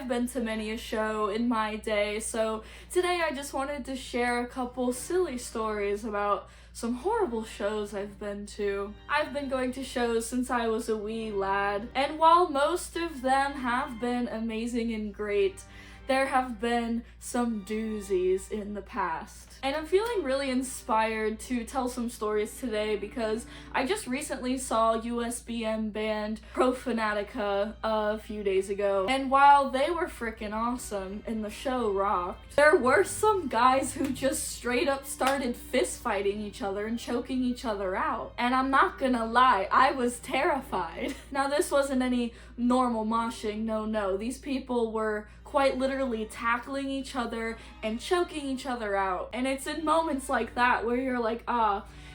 been to many a show in my day, so today I just wanted to share a couple silly stories about some horrible shows I've been to. I've been going to shows since I was a wee lad, and while most of them have been amazing and great, there have been some doozies in the past. And I'm feeling really inspired to tell some stories today because I just recently saw USBM band Profanatica a few days ago. And while they were freaking awesome and the show rocked, there were some guys who just straight up started fist fighting each other and choking each other out. And I'm not gonna lie, I was terrified. Now this wasn't any normal moshing, no. These people were quite literally tackling each other and choking each other out. And it's in moments like that where you're like,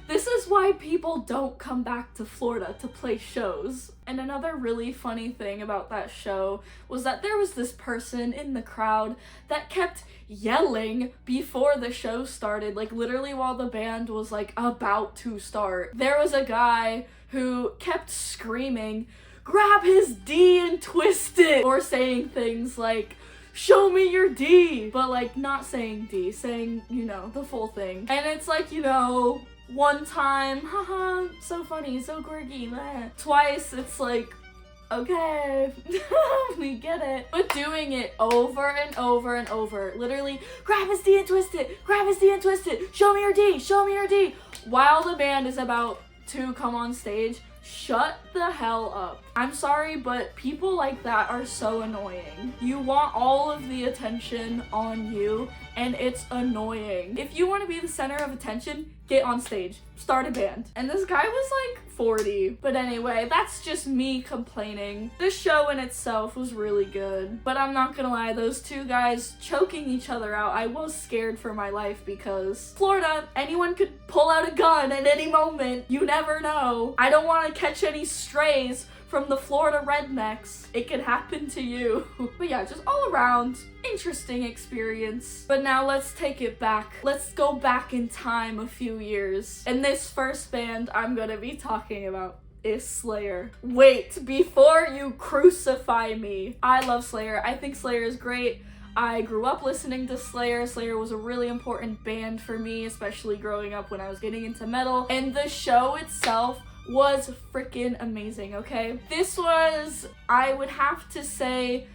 this is why people don't come back to Florida to play shows. And another really funny thing about that show was that there was this person in the crowd that kept yelling before the show started, like literally while the band was like about to start. There was a guy who kept screaming, "Grab his D and twist it," or saying things like, "Show me your D," but like not saying D, saying, the full thing. And it's like, one time, haha, so funny, so quirky, meh. Twice, it's like, okay, we get it. But doing it over and over and over, literally, grab his D and twist it, grab his D and twist it, show me your D, show me your D, while the band is about to come on stage. Shut the hell up. I'm sorry, but people like that are so annoying. You want all of the attention on you, and it's annoying. If you want to be the center of attention, get on stage, start a band. And this guy was like 40. But anyway, that's just me complaining. The show in itself was really good, but I'm not gonna lie, those two guys choking each other out, I was scared for my life because Florida, anyone could pull out a gun at any moment. You never know. I don't want to catch any strays from the Florida rednecks. It could happen to you. But yeah, just all around interesting experience. But now let's take it back. Let's go back in time a few years. And this first band I'm gonna be talking about is Slayer. Wait, before you crucify me, I love Slayer. I think Slayer is great. I grew up listening to Slayer. Slayer was a really important band for me, especially growing up when I was getting into metal. And the show itself was freaking amazing, okay? This was, I would have to say,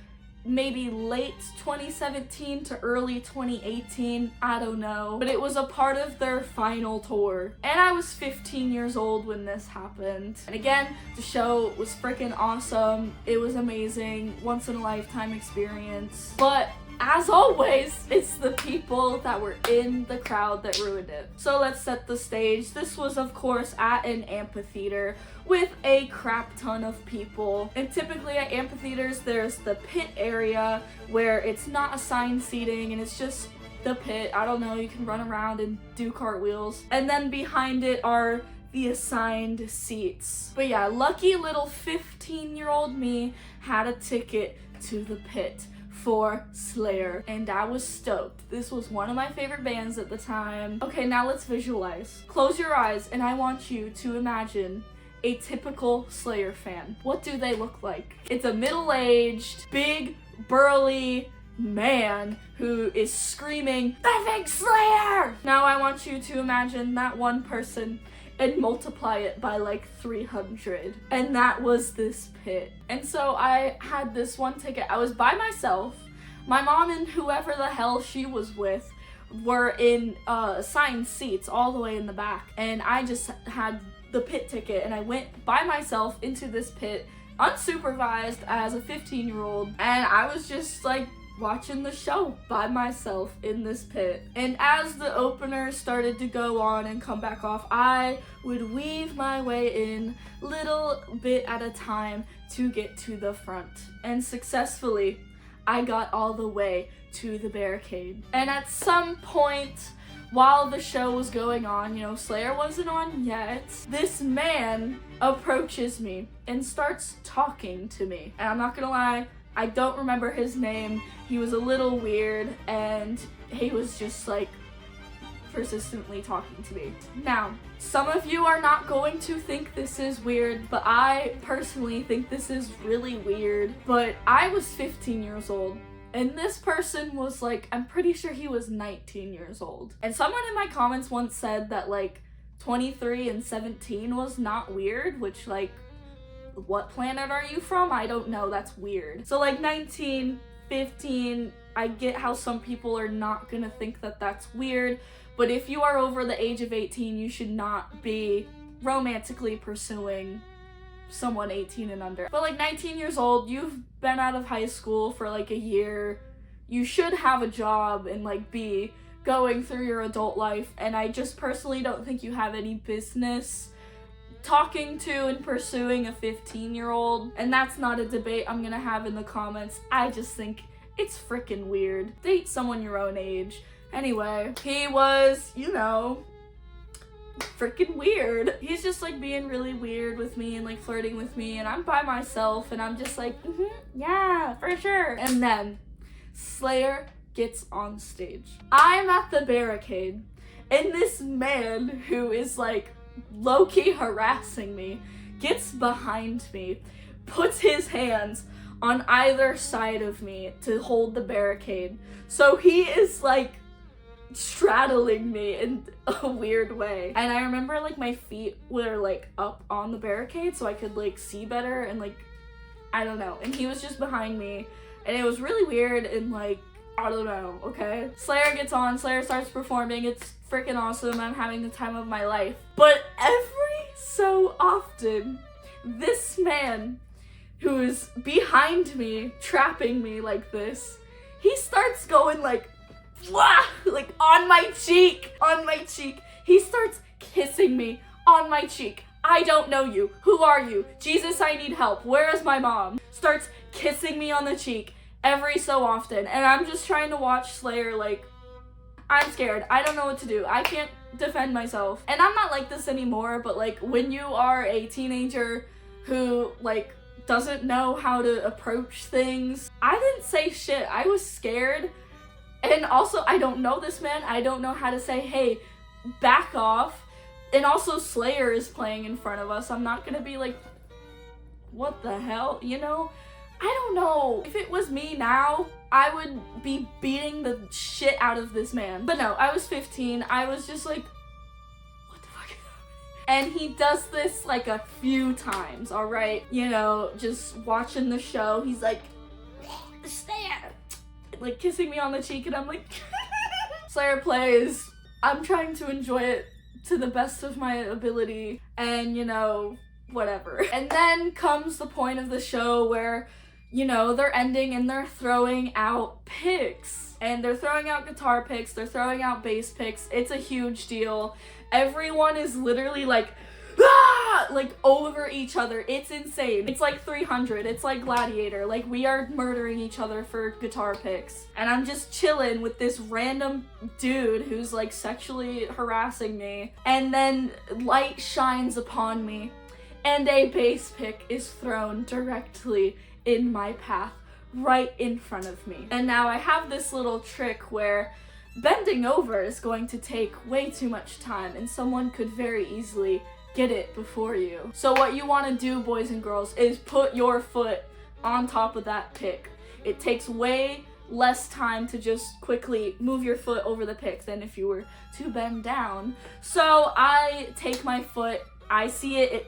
maybe late 2017 to early 2018, I don't know. But it was a part of their final tour. And I was 15 years old when this happened. And again, the show was freaking awesome. It was amazing, once in a lifetime experience. But as always, it's the people that were in the crowd that ruined it. So let's set the stage. This was, of course, at an amphitheater with a crap ton of people. And typically at amphitheaters, there's the pit area where it's not assigned seating and it's just the pit. I don't know, you can run around and do cartwheels. And then behind it are the assigned seats. But yeah, lucky little 15-year-old me had a ticket to the pit for Slayer, and I was stoked. This was one of my favorite bands at the time. Okay, now let's visualize. Close your eyes, and I want you to imagine a typical Slayer fan. What do they look like? It's a middle-aged, big, burly man who is screaming, "Effing Slayer!" Now I want you to imagine that one person and multiply it by like 300. And that was this pit. And so I had this one ticket. I was by myself. My mom and whoever the hell she was with were in assigned seats all the way in the back. And I just had the pit ticket and I went by myself into this pit, unsupervised as a 15-year-old. And I was just like watching the show by myself in this pit. And as the opener started to go on and come back off, I would weave my way in little bit at a time to get to the front. And successfully, I got all the way to the barricade. And at some point, while the show was going on, Slayer wasn't on yet, this man approaches me and starts talking to me. And I'm not gonna lie, I don't remember his name. He was a little weird, and he was just like, persistently talking to me. Now, some of you are not going to think this is weird, but I personally think this is really weird. But I was 15 years old, and this person was like, I'm pretty sure he was 19 years old. And someone in my comments once said that like 23 and 17 was not weird, which like, what planet are you from? I don't know, that's weird. So like 19, 15, I get how some people are not gonna think that that's weird, but if you are over the age of 18, you should not be romantically pursuing someone 18 and under. But like 19 years old, you've been out of high school for like a year, you should have a job and like be going through your adult life, and I just personally don't think you have any business talking to and pursuing a 15-year-old, and that's not a debate I'm gonna have in the comments. I just think it's freaking weird. Date someone your own age. Anyway, he was, you know, freaking weird. He's just like being really weird with me and like flirting with me, and I'm by myself and I'm just like, yeah, for sure. And then Slayer gets on stage. I'm at the barricade, and this man who is like low-key harassing me gets behind me, puts his hands on either side of me to hold the barricade. So he is like straddling me in a weird way. And I remember like my feet were like up on the barricade so I could like see better, and like, I don't know. And he was just behind me, and it was really weird and like, I don't know, okay? Slayer gets on, Slayer starts performing, it's freaking awesome, I'm having the time of my life. But every so often, this man who is behind me, trapping me like this, he starts going like, wah, like on my cheek. He starts kissing me on my cheek. I don't know you. Who are you? Jesus, I need help. Where is my mom? Starts kissing me on the cheek every so often, and I'm just trying to watch Slayer like, I'm scared. I don't know what to do. I can't defend myself. And I'm not like this anymore, but like when you are a teenager who like doesn't know how to approach things, I didn't say shit. I was scared. And also, I don't know this man. I don't know how to say, hey, back off. And also, Slayer is playing in front of us. I'm not gonna be like, what the hell, you know? I don't know. If it was me now, I would be beating the shit out of this man. But no, I was 15. I was just like, what the fuck? And he does this like a few times, all right? You know, just watching the show. He's like, Slayer, like kissing me on the cheek, and I'm like, Slayer plays. I'm trying to enjoy it to the best of my ability, and you know, whatever. And then comes the point of the show where, you know, they're ending and they're throwing out picks. And they're throwing out guitar picks, they're throwing out bass picks. It's a huge deal. Everyone is literally like, ah! Like over each other. It's insane. It's like 300. It's like Gladiator. Like we are murdering each other for guitar picks. And I'm just chilling with this random dude who's like sexually harassing me. And then light shines upon me, and a bass pick is thrown directly in my path, right in front of me. And now I have this little trick where bending over is going to take way too much time, and someone could very easily get it before you. So what you want to do, boys and girls, is put your foot on top of that pick. It takes way less time to just quickly move your foot over the pick than if you were to bend down. So I take my foot, I see it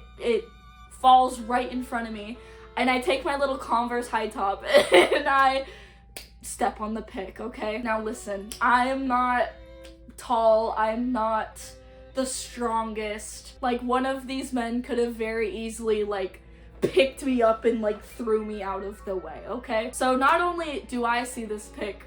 falls right in front of me, and I take my little Converse high top and I step on the pick, okay? Now listen, I am not tall, I'm not the strongest. Like one of these men could have very easily like picked me up and like threw me out of the way, okay? So not only do I see this pick,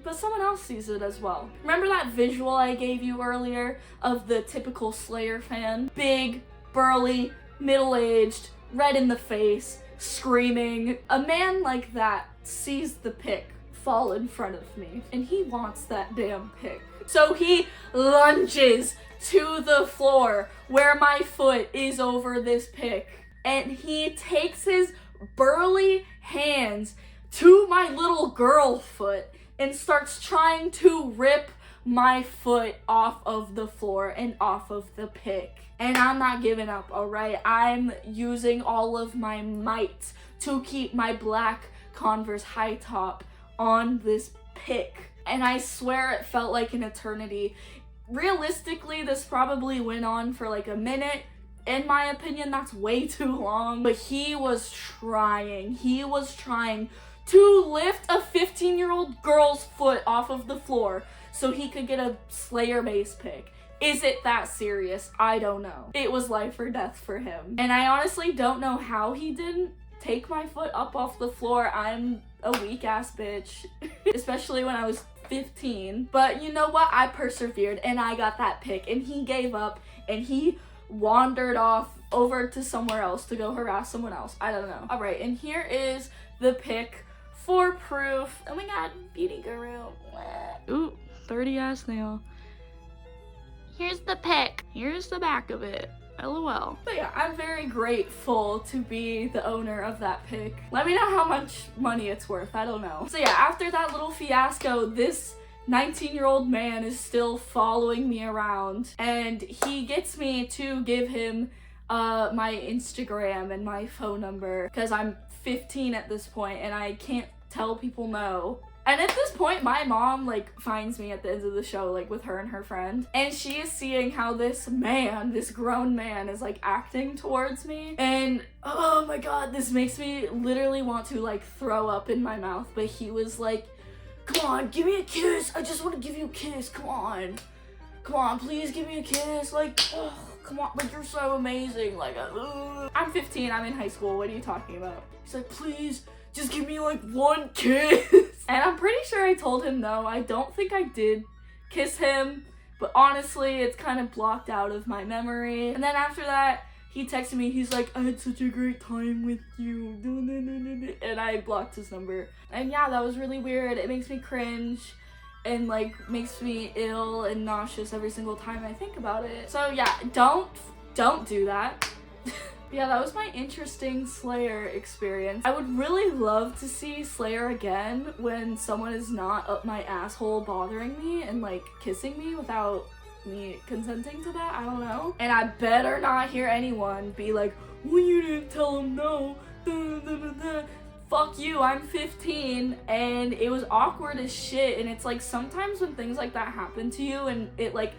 but someone else sees it as well. Remember that visual I gave you earlier of the typical Slayer fan? Big, burly, middle-aged, red in the face, screaming. A man like that sees the pick fall in front of me, and he wants that damn pick. So he lunges to the floor where my foot is over this pick, and he takes his burly hands to my little girl foot and starts trying to rip my foot off of the floor and off of the pick. And I'm not giving up, alright? I'm using all of my might to keep my black Converse high top on this pick. And I swear it felt like an eternity. Realistically, this probably went on for like a minute. In my opinion, that's way too long. But he was trying to lift a 15-year-old girl's foot off of the floor so he could get a Slayer base pick. Is it that serious? I don't know. It was life or death for him. And I honestly don't know how he didn't take my foot up off the floor. I'm a weak ass bitch, especially when I was 15. But you know what? I persevered and I got that pick, and he gave up and he wandered off over to somewhere else to go harass someone else. I don't know. All right, and here is the pick for proof. Oh my god, beauty guru. Ooh, 30 ass nail. Here's the pic. Here's the back of it. LOL. But yeah, I'm very grateful to be the owner of that pic. Let me know how much money it's worth. I don't know. So yeah, after that little fiasco, this 19-year-old man is still following me around, and he gets me to give him my Instagram and my phone number because I'm 15 at this point and I can't tell people no. And at this point, my mom, like, finds me at the end of the show, like, with her and her friend. And she is seeing how this man, this grown man, is, like, acting towards me. And, oh my god, this makes me literally want to, like, throw up in my mouth. But he was like, come on, give me a kiss. I just want to give you a kiss. Come on. Come on, please give me a kiss. Like, oh, come on. Like, you're so amazing. Like, I'm 15. I'm in high school. What are you talking about? He's like, please, just give me, like, one kiss. And I'm pretty sure I told him no. I don't think I did kiss him, but honestly, it's kind of blocked out of my memory. And then after that, he texted me. He's like, I had such a great time with you. And I blocked his number. And yeah, that was really weird. It makes me cringe and, like, makes me ill and nauseous every single time I think about it. So yeah, don't do that. Yeah, that was my interesting Slayer experience. I would really love to see Slayer again when someone is not up my asshole bothering me and, like, kissing me without me consenting to that. I don't know. And I better not hear anyone be like, well, you didn't tell him no. Fuck you, I'm 15 and it was awkward as shit. And it's like sometimes when things like that happen to you and it, like,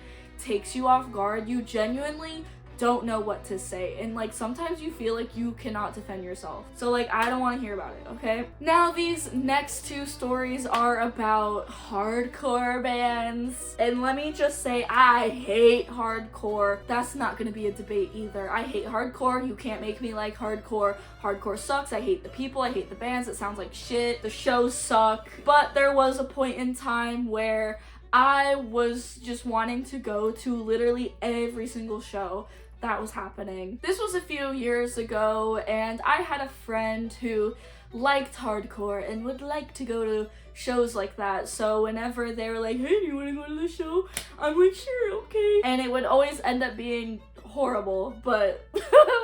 takes you off guard, you genuinely don't know what to say, and, like, sometimes you feel like you cannot defend yourself. So, like, I don't want to hear about it, okay? Now these next two stories are about hardcore bands, and let me just say, I hate hardcore. That's not gonna be a debate either. I hate hardcore. You can't make me like hardcore. Hardcore sucks. I hate the people. I hate the bands. It sounds like shit. The shows suck. But there was a point in time where I was just wanting to go to literally every single show that was happening. This was a few years ago, and I had a friend who liked hardcore and would like to go to shows like that. So whenever they were like, hey, do you want to go to the show? I'm like, sure, okay. And it would always end up being horrible, but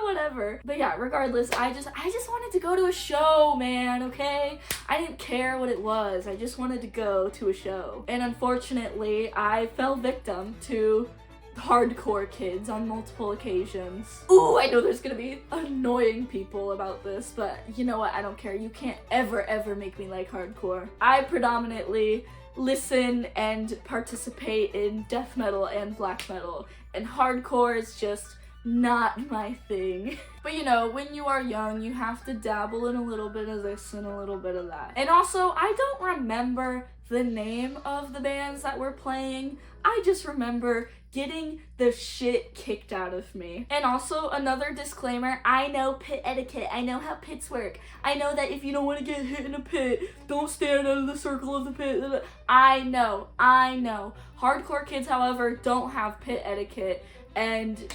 whatever. But yeah, regardless, I just wanted to go to a show, man, okay? I didn't care what it was. I just wanted to go to a show. And unfortunately, I fell victim to hardcore kids on multiple occasions. Ooh, I know there's gonna be annoying people about this, but you know what? I don't care. You can't ever make me like hardcore. I predominantly listen and participate in death metal and black metal, and hardcore is just not my thing. But you know, when you are young, you have to dabble in a little bit of this and a little bit of that. And also, I don't remember the name of the bands that were playing. I just remember getting the shit kicked out of me. And also, another disclaimer, I know pit etiquette. I know how pits work. I know that if you don't want to get hit in a pit, don't stand out of the circle of the pit. I know. Hardcore kids, however, don't have pit etiquette, and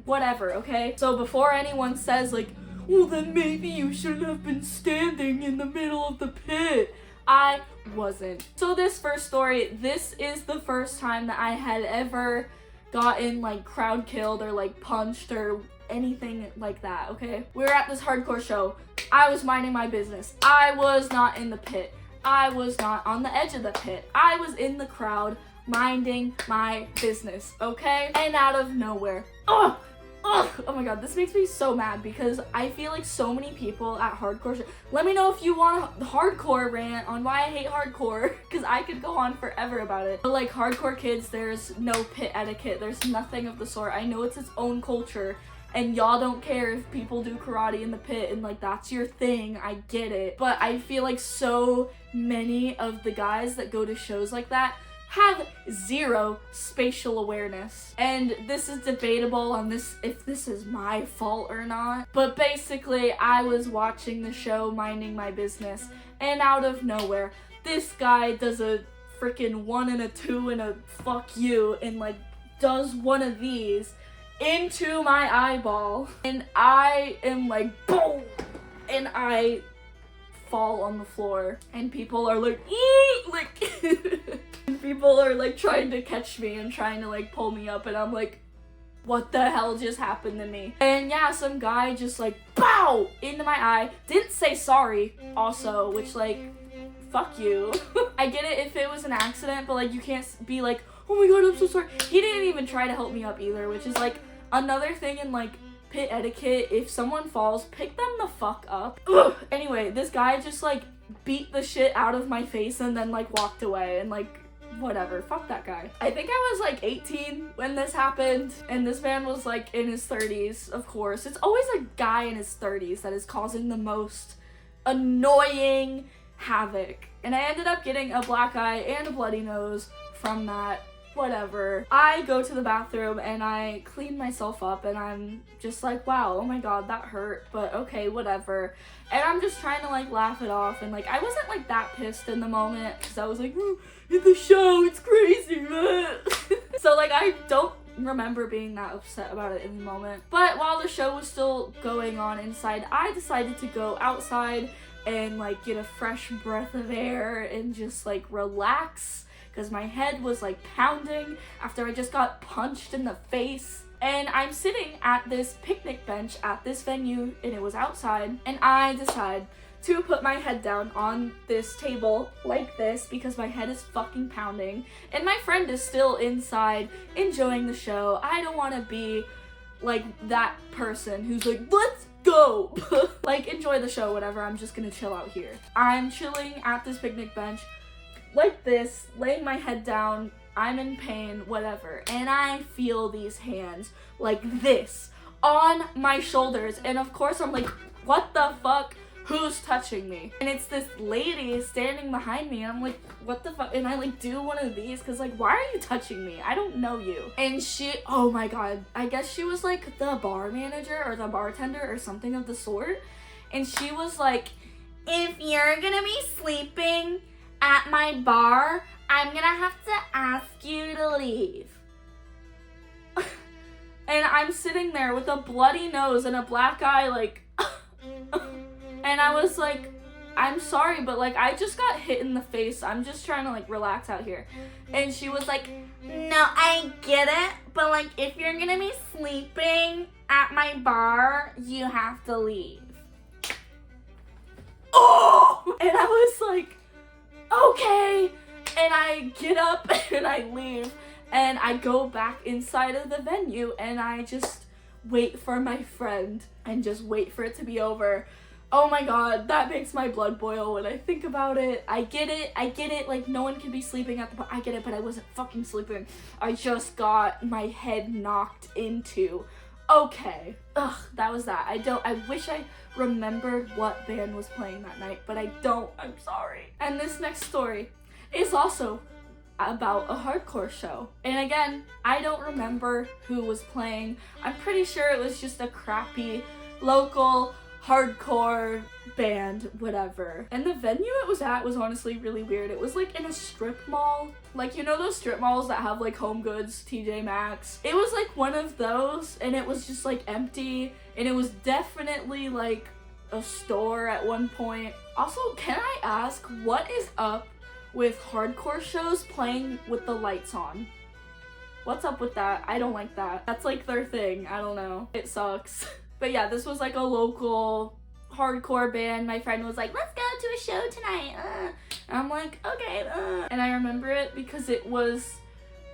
whatever, okay? So before anyone says, like, well, then maybe you shouldn't have been standing in the middle of the pit, I wasn't. So this first story, this is the first time that I had ever gotten, like, crowd killed or, like, punched or anything like that, okay? We were at this hardcore show. I was minding my business. I was not in the pit. I was not on the edge of the pit. I was in the crowd minding my business, okay? And out of nowhere, oh my god, this makes me so mad because I feel like so many people at hardcore let me know if you want a hardcore rant on why I hate hardcore, because I could go on forever about it. But like hardcore kids, there's no pit etiquette, there's nothing of the sort. I know it's its own culture and y'all don't care if people do karate in the pit and like that's your thing, I get it. But I feel like so many of the guys that go to shows like that have zero spatial awareness. And this is debatable on this, if this is my fault or not. But basically, I was watching the show, minding my business, and out of nowhere, this guy does a freaking 1 and a 2 and a fuck you, and like does one of these into my eyeball. And I am like, boom! And I fall on the floor. And people are like, people are like trying to catch me and trying to like pull me up, and I'm like, what the hell just happened to me? And yeah, some guy just like bow into my eye, didn't say sorry also, which like, fuck you. I get it if it was an accident, but like you can't be like, oh my god, I'm so sorry. He didn't even try to help me up either, which is like another thing in like pit etiquette. If someone falls, pick them the fuck up. Ugh. Anyway, this guy just like beat the shit out of my face and then like walked away, and like whatever, fuck that guy. I think I was like 18 when this happened, and this man was like in his 30s, of course. It's always a guy in his 30s that is causing the most annoying havoc. And I ended up getting a black eye and a bloody nose from that. Whatever. I go to the bathroom and I clean myself up, and I'm just like, wow, oh my god, that hurt, but okay, whatever. And I'm just trying to like laugh it off, and like I wasn't like that pissed in the moment because I was like, oh, in the show, it's crazy. So like I don't remember being that upset about it in the moment. But while the show was still going on inside, I decided to go outside and like get a fresh breath of air and just like relax, because my head was like pounding after I just got punched in the face. And I'm sitting at this picnic bench at this venue, and it was outside, and I decide to put my head down on this table like this because my head is fucking pounding, and my friend is still inside enjoying the show. I don't want to be like that person who's like, let's go. Like, enjoy the show, whatever, I'm just gonna chill out here. I'm chilling at this picnic bench like this, laying my head down, I'm in pain, whatever, and I feel these hands like this on my shoulders, and of course I'm like, what the fuck, who's touching me? And it's this lady standing behind me, and I'm like, what the fuck? And I like do one of these because like, why are you touching me? I don't know you. And she, oh my god, I guess she was like the bar manager or the bartender or something of the sort, and she was like, if you're gonna be sleeping at my bar, I'm gonna have to ask you to leave. And I'm sitting there with a bloody nose and a black eye, like, and I was like, I'm sorry, but like, I just got hit in the face. I'm just trying to like relax out here. And she was like, no, I get it, but like, if you're gonna be sleeping at my bar, you have to leave. Oh! And I was like, okay. And I get up and I leave, and I go back inside of the venue, and I just wait for my friend and just wait for it to be over. Oh my god, that makes my blood boil when I think about it. I get it, like no one can be sleeping at the bar. I get it, but I wasn't fucking sleeping. I just got my head knocked into. Okay. Ugh, that was that. I wish I remembered what band was playing that night, but I don't. I'm sorry. And this next story is also about a hardcore show. And again, I don't remember who was playing. I'm pretty sure it was just a crappy local hardcore band, whatever. And the venue it was at was honestly really weird. It was like in a strip mall. Like, you know those strip malls that have like Home Goods, TJ Maxx? It was like one of those, and it was just like empty, and it was definitely like a store at one point. Also, can I ask, what is up with hardcore shows playing with the lights on? What's up with that? I don't like that. That's like their thing. I don't know. It sucks. But yeah, this was like a local hardcore band. My friend was like, let's go to a show tonight. And I'm like, okay. And I remember it because it was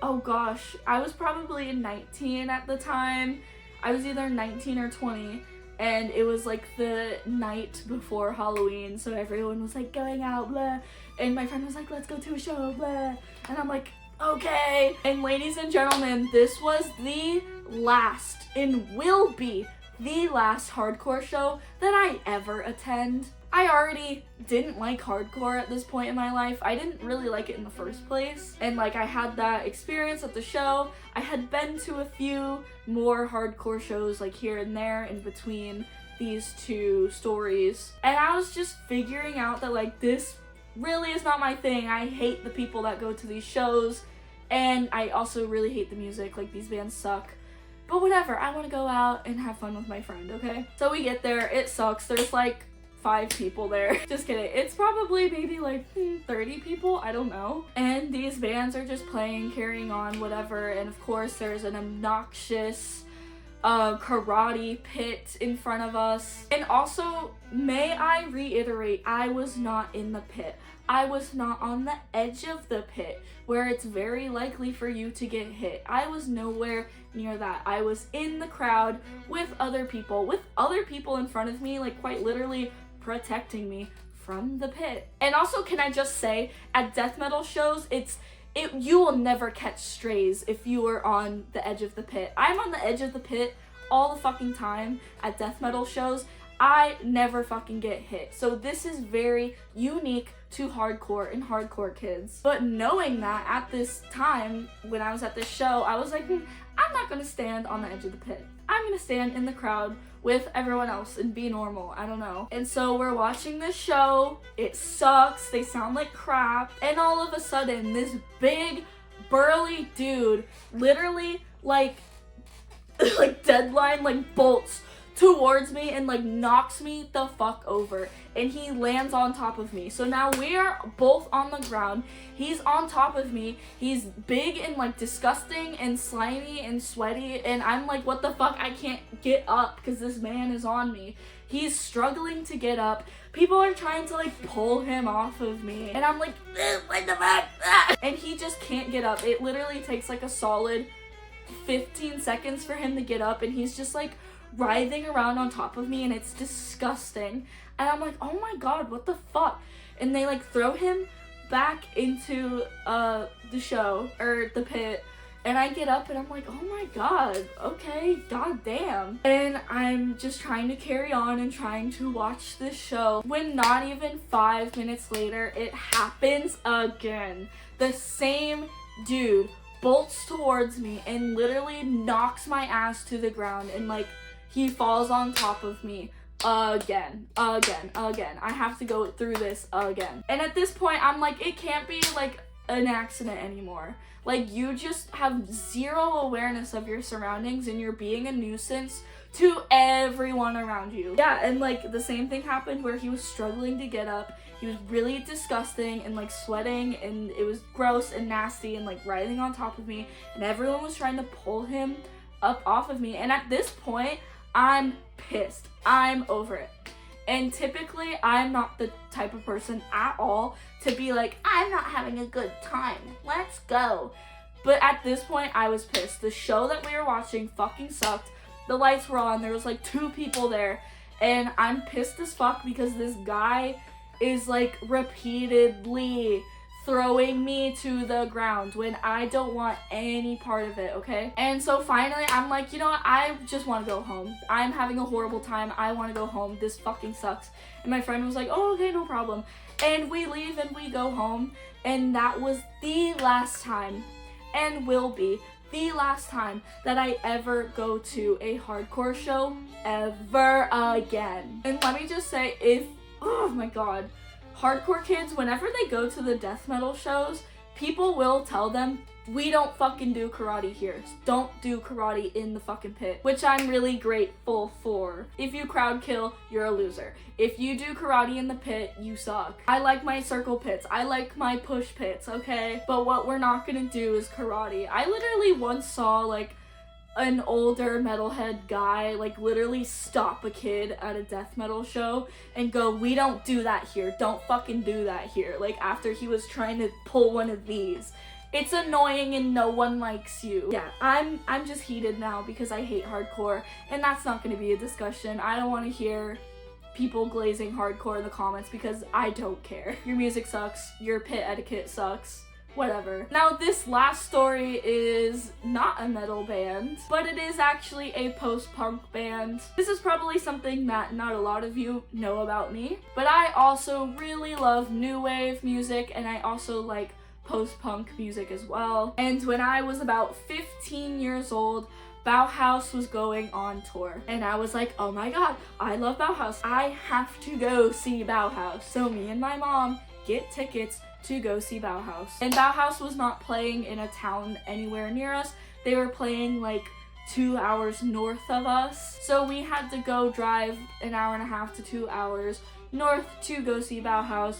oh gosh, I was probably 19 at the time. I was either 19 or 20, and it was like the night before Halloween, so everyone was like going out, blah, and my friend was like, let's go to a show, blah, and I'm like, okay. And ladies and gentlemen, this was the last, and will be the last hardcore show that I ever attend. I already didn't like hardcore at this point in my life. I didn't really like it in the first place. And like, I had that experience at the show. I had been to a few more hardcore shows like here and there in between these two stories. And I was just figuring out that like, this really is not my thing. I hate the people that go to these shows. And I also really hate the music. Like, these bands suck. But whatever, I want to go out and have fun with my friend, okay? So we get there, it sucks. There's like 5 people there. Just kidding. It's probably maybe like 30 people, I don't know. And these bands are just playing, carrying on, whatever. And of course, there's an obnoxious karate pit in front of us. And also, may I reiterate, I was not in the pit. I was not on the edge of the pit where it's very likely for you to get hit. I was nowhere near that. I was in the crowd with other people in front of me, like quite literally protecting me from the pit. And also, can I just say, at death metal shows, you will never catch strays if you are on the edge of the pit. I'm on the edge of the pit all the fucking time at death metal shows. I never fucking get hit. So this is very unique to hardcore and hardcore kids. But knowing that at this time, when I was at this show, I was like, I'm not gonna stand on the edge of the pit. I'm gonna stand in the crowd with everyone else and be normal. I don't know. And so we're watching this show. It sucks. They sound like crap. And all of a sudden, this big, burly dude literally like deadline like bolts towards me and like knocks me the fuck over, and he lands on top of me. So now we are both on the ground. He's on top of me. He's big and like disgusting and slimy and sweaty, and I'm like, what the fuck? I can't get up because this man is on me. He's struggling to get up. People are trying to like pull him off of me, and I'm like, what the fuck? And he just can't get up. It literally takes like a solid 15 seconds for him to get up, and he's just like writhing around on top of me, and it's disgusting. And I'm like, oh my god, what the fuck? And they like throw him back into the show or the pit, and I get up and I'm like, oh my god, okay, god damn. And I'm just trying to carry on and trying to watch this show when not even 5 minutes later, it happens again. The same dude bolts towards me and literally knocks my ass to the ground, and like, he falls on top of me again. I have to go through this again. And at this point, I'm like, it can't be like an accident anymore. Like, you just have zero awareness of your surroundings, and you're being a nuisance to everyone around you. Yeah, and like the same thing happened where he was struggling to get up. He was really disgusting and like sweating, and it was gross and nasty and like writhing on top of me, and everyone was trying to pull him up off of me. And at this point, I'm pissed. I'm over it. And typically, I'm not the type of person at all to be like, I'm not having a good time, let's go. But at this point, I was pissed. The show that we were watching fucking sucked. The lights were on. There was like 2 people there. And I'm pissed as fuck because this guy is like repeatedly throwing me to the ground when I don't want any part of it, okay? And so finally, I'm like, you know what? I just want to go home. I'm having a horrible time. I want to go home. This fucking sucks. And my friend was like, oh, okay, no problem. And we leave and we go home. And that was the last time, and will be the last time, that I ever go to a hardcore show ever again. And let me just say, oh my god, hardcore kids, whenever they go to the death metal shows, people will tell them, we don't fucking do karate here. Don't do karate in the fucking pit, which I'm really grateful for. If you crowd kill, you're a loser. If you do karate in the pit, you suck. I like my circle pits. I like my push pits, okay? But what we're not gonna do is karate. I literally once saw like an older metalhead guy like literally stop a kid at a death metal show and go, we don't do that here. Don't fucking do that here. Like, after he was trying to pull one of these. It's annoying and no one likes you. Yeah, I'm just heated now because I hate hardcore, and that's not gonna be a discussion. I don't wanna hear people glazing hardcore in the comments because I don't care. Your music sucks, your pit etiquette sucks, whatever. Now this last story is not a metal band, but it is actually a post-punk band. This is probably something that not a lot of you know about me, but I also really love new wave music, and I also like post-punk music as well. And when I was about 15 years old, Bauhaus was going on tour, and I was like, oh my god, I love Bauhaus. I have to go see Bauhaus. So me and my mom get tickets to go see Bauhaus. And Bauhaus was not playing in a town anywhere near us. They were playing like 2 hours north of us. So we had to go drive an hour and a half to 2 hours north to go see Bauhaus,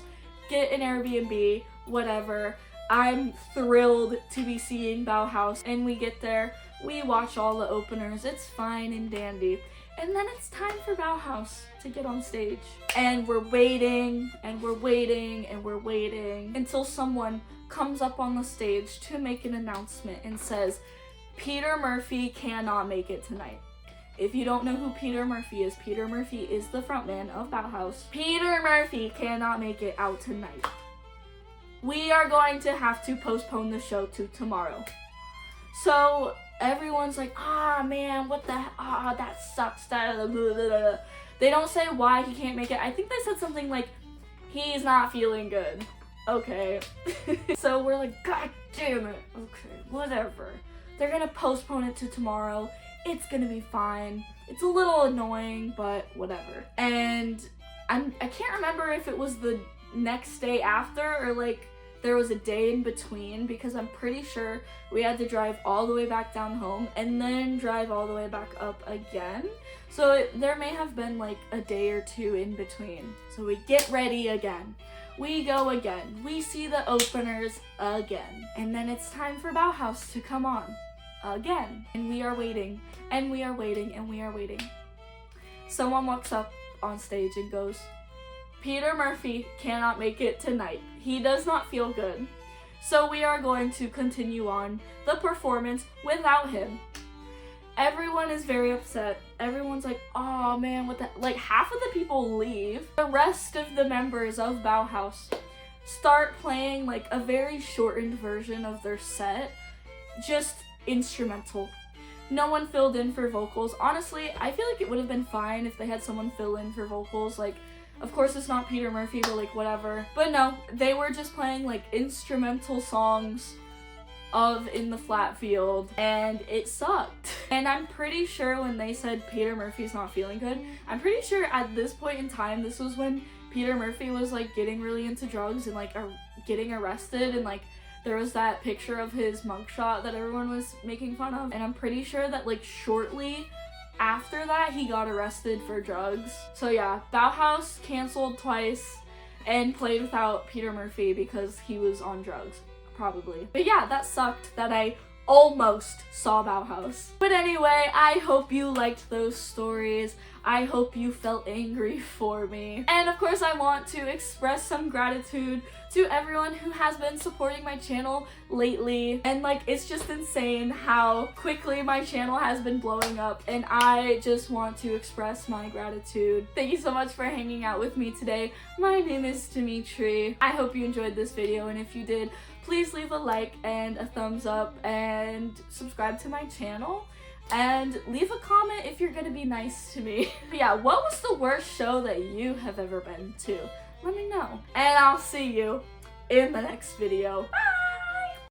get an Airbnb, whatever. I'm thrilled to be seeing Bauhaus, and we get there, we watch all the openers, it's fine and dandy. And then it's time for Bauhaus to get on stage. And we're waiting, and we're waiting, and we're waiting until someone comes up on the stage to make an announcement and says, Peter Murphy cannot make it tonight. If you don't know who Peter Murphy is the frontman of Bauhaus. Peter Murphy cannot make it out tonight. We are going to have to postpone the show to tomorrow. So everyone's like, man, what the that sucks. They don't say why he can't make it. I think they said something like, he's not feeling good. Okay. So we're like, god damn it. Okay, whatever. They're gonna postpone it to tomorrow. It's gonna be fine. It's a little annoying, but whatever. And I can't remember if it was the next day after or like there was a day in between, because I'm pretty sure we had to drive all the way back down home and then drive all the way back up again. So there may have been like a day or two in between. So we get ready again. We go again. We see the openers again. And then it's time for Bauhaus to come on again. And we are waiting, and we are waiting, and we are waiting. Someone walks up on stage and goes, Peter Murphy cannot make it tonight. He does not feel good. So we are going to continue on the performance without him. Everyone is very upset. Everyone's like, oh man, what the, like half of the people leave. The rest of the members of Bauhaus start playing like a very shortened version of their set, just instrumental. No one filled in for vocals. Honestly, I feel like it would have been fine if they had someone fill in for vocals. Like, of course it's not Peter Murphy, but like whatever. But no, they were just playing like instrumental songs of In the Flat Field, and it sucked. And I'm pretty sure when they said Peter Murphy's not feeling good, I'm pretty sure at this point in time, this was when Peter Murphy was like getting really into drugs and like getting arrested, and like there was that picture of his mugshot that everyone was making fun of. And I'm pretty sure that like shortly after that he got arrested for drugs. So yeah, Bauhaus canceled twice and played without Peter Murphy because he was on drugs, probably. But yeah, that sucked that I almost saw Bauhaus. But anyway, I hope you liked those stories. I hope you felt angry for me. And of course, I want to express some gratitude to everyone who has been supporting my channel lately. And like, it's just insane how quickly my channel has been blowing up, and I just want to express my gratitude. Thank you so much for hanging out with me today. My name is Dimitri. I hope you enjoyed this video, and if you did, please leave a like and a thumbs up and subscribe to my channel. And leave a comment if you're gonna be nice to me. But yeah, what was the worst show that you have ever been to? Let me know. And I'll see you in the next video. Bye!